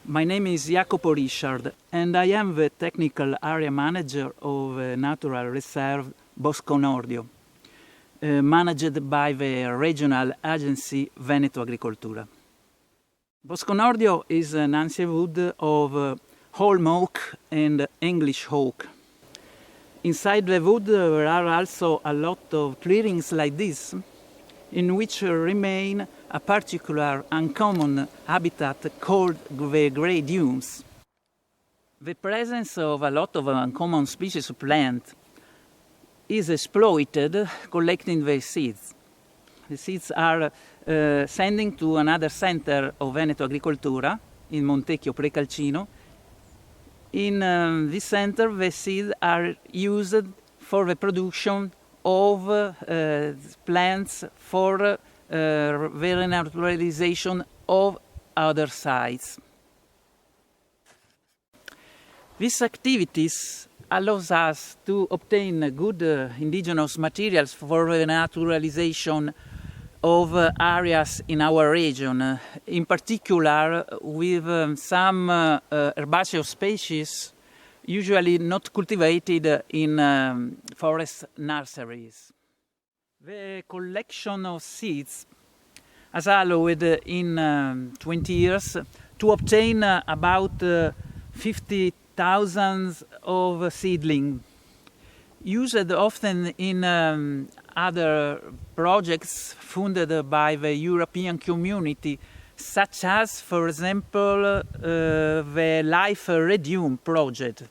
My name is Jacopo Richard, and I am the Technical Area Manager of Natural Reserve Bosco Nordio, managed by the Regional Agency Veneto Agricoltura. Bosco Nordio is an ancient wood of holm oak and English oak. Inside the wood there are also a lot of clearings like this, in which remain a particular uncommon habitat called the grey dunes. The presence of a lot of uncommon species of plant is exploited collecting the seeds. The seeds are sending to another center of Veneto Agricoltura in Montecchio Precalcino. In this center, the seeds are used for the production of plants for the renaturalization of other sites. These activities allows us to obtain good indigenous materials for the naturalization of areas in our region, in particular with some herbaceous species usually not cultivated in forest nurseries. The collection of seeds has allowed in 20 years to obtain about 50,000 of seedlings, used often in other projects funded by the European Community, such as, for example, the Life Redium project.